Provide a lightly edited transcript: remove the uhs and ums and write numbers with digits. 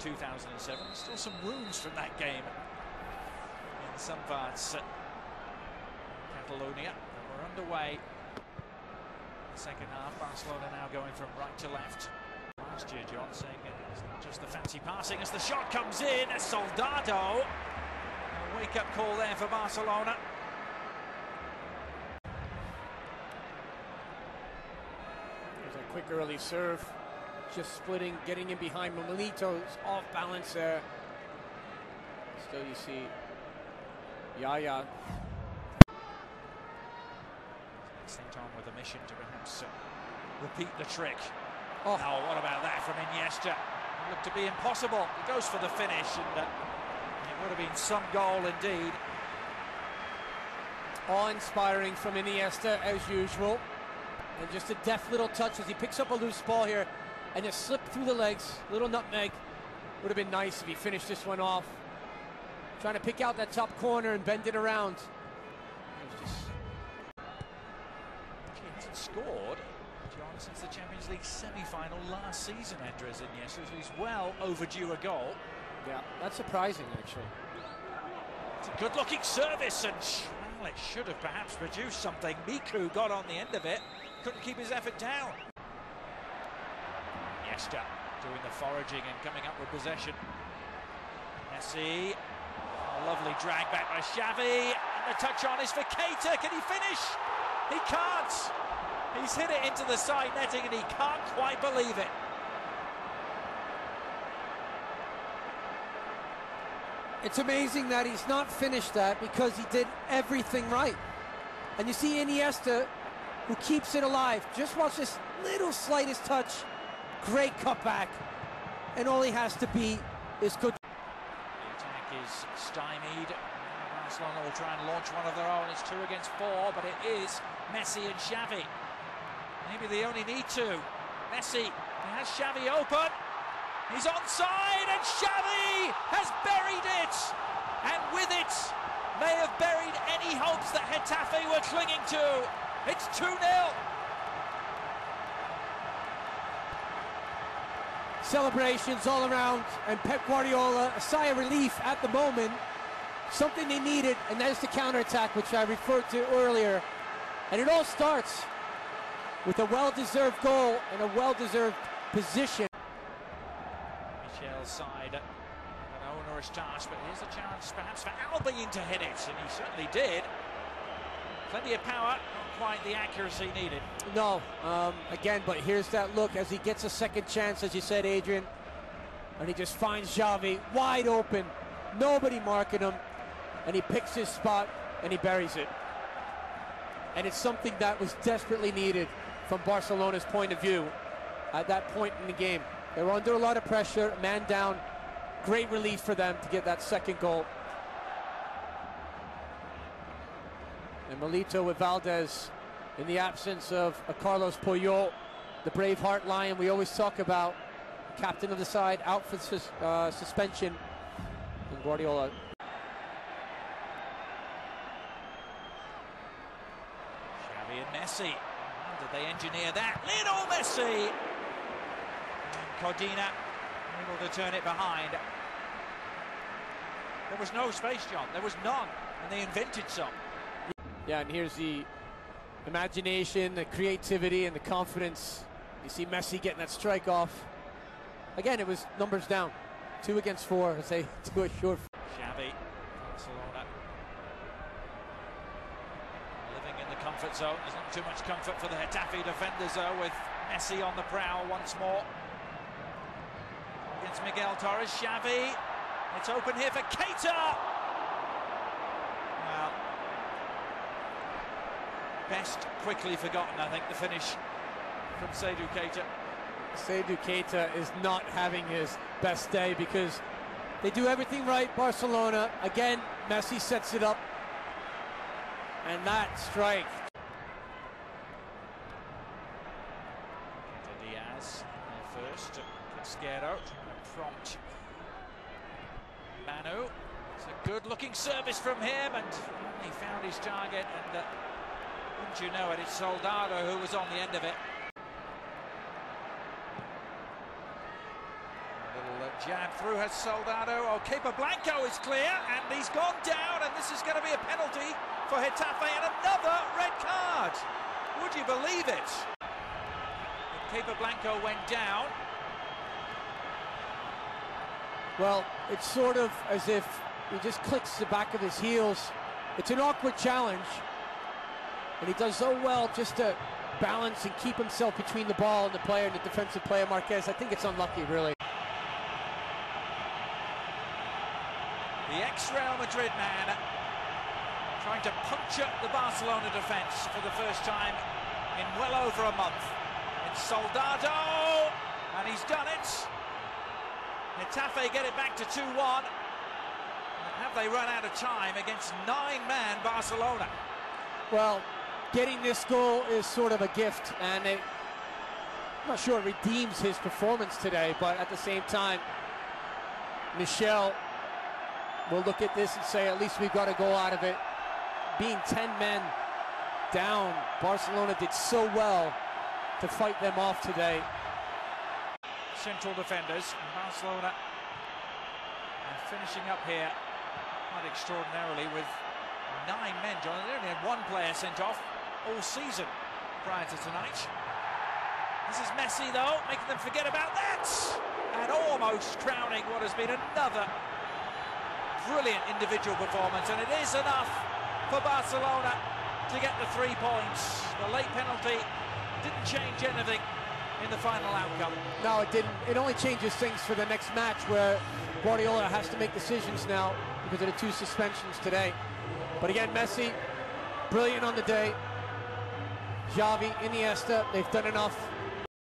2007. Still some wounds from that game in some parts. Catalonia. We're underway. The second half, Barcelona now going from right to left. Last year, John, saying it's not just the fancy passing as the shot comes in. Soldado. A wake-up call there for Barcelona. There's a quick early serve. Just splitting, getting in behind Milito's off balance there. Still you see Yaya. Sent on with a mission to perhaps repeat the trick. Oh, what about that from Iniesta? It looked to be impossible. He goes for the finish, and it would have been some goal indeed. Awe-inspiring from Iniesta as usual. And just a deft little touch as he picks up a loose ball here and just slipped through the legs. Little nutmeg. Would have been nice if he finished this one off. Trying to pick out that top corner and bend it around. He hasn't scored, John, since the Champions League semi-final last season, Andres Iniesta, so he's well overdue a goal. Yeah, that's surprising, actually. It's a good-looking service, and well, it should have perhaps produced something. Miku got on the end of it, couldn't keep his effort down. Iniesta doing the foraging and coming up with possession. Messi, a lovely drag back by Xavi, and the touch on is for Keita. Can he finish? He can't. He's hit it into the side netting and he can't quite believe it. It's amazing that he's not finished that because he did everything right. And you see Iniesta, who keeps it alive. Just watch this little slightest touch. Great cutback. And all he has to be is good. The attack is stymied. Barcelona will try and launch one of their own. It's 2 against 4, but it is Messi and Xavi. Maybe they only need to. Messi has Xavi open. He's onside, and Xavi has buried it. And with it, they have buried any hopes that Getafe were clinging to. It's 2-0. Celebrations all around, and Pep Guardiola, a sigh of relief at the moment. Something they needed, and that is the counterattack, which I referred to earlier. And it all starts with a well-deserved goal and a well-deserved position. Michel's side, an onerous task, but here's a chance perhaps for Albion to hit it, and he certainly did. Plenty of power, not quite the accuracy needed. No, again, but here's that look as he gets a second chance, as you said, Adrian. And he just finds Xavi wide open, nobody marking him, and he picks his spot and he buries it. And it's something that was desperately needed from Barcelona's point of view at that point in the game. They were under a lot of pressure, man down. Great relief for them to get that second goal. And Milito with Valdez in the absence of a Carlos Puyol, the Braveheart Lion we always talk about, captain of the side, out for suspension. And Guardiola. Xavi and Messi. How did they engineer that? Little Messi! And Codina able to turn it behind. There was no space, John. There was none. And they invented some. Yeah, and here's the imagination, the creativity, and the confidence. You see Messi getting that strike off. Again, it was numbers down. 2 against 4, I say, 2 short. Xavi, Barcelona. Living in the comfort zone. There's not too much comfort for the Getafe defenders, though, with Messi on the prowl once more. Against Miguel Torres, Xavi. It's open here for Keita. Well, best quickly forgotten, I think, the finish from Seydou Keita. Seydou Keita is not having his best day because they do everything right, Barcelona. Again, Messi sets it up. And that strike. Diaz first. Casquero, prompt. Manu. It's a good-looking service from him, and he found his target, and wouldn't you know it, it's Soldado who was on the end of it. A little Jab through has Soldado. Oh, Kepa Blanco is clear, and he's gone down, and this is going to be a penalty for Getafe, and another red card. Would you believe it? Kepa Blanco went down. Well, it's sort of as if he just clicks the back of his heels. It's an awkward challenge, and he does so well just to balance and keep himself between the ball and the player and the defensive player, Marquez. I think it's unlucky, really. The ex-Real Madrid man trying to puncture the Barcelona defence for the first time in well over a month. It's Soldado, and he's done it. Getafe get it back to 2-1. Have they run out of time against 9-man Barcelona? Well, getting this goal is sort of a gift, and I'm not sure it redeems his performance today, but at the same time, Michel will look at this and say, at least we've got a goal out of it. Being 10 men down, Barcelona did so well to fight them off today. Central defenders, and Barcelona are finishing up here quite extraordinarily with 9 men, John. They only had 1 player sent off all season prior to tonight. This is Messi, though, making them forget about that, and almost crowning what has been another brilliant individual performance, and it is enough for Barcelona to get the 3 points. The late penalty didn't change anything in the final outcome. No, it didn't. It only changes things for the next match, where Guardiola has to make decisions now because of the 2 suspensions today. But again, Messi, brilliant on the day. Xavi, Iniesta, they've done enough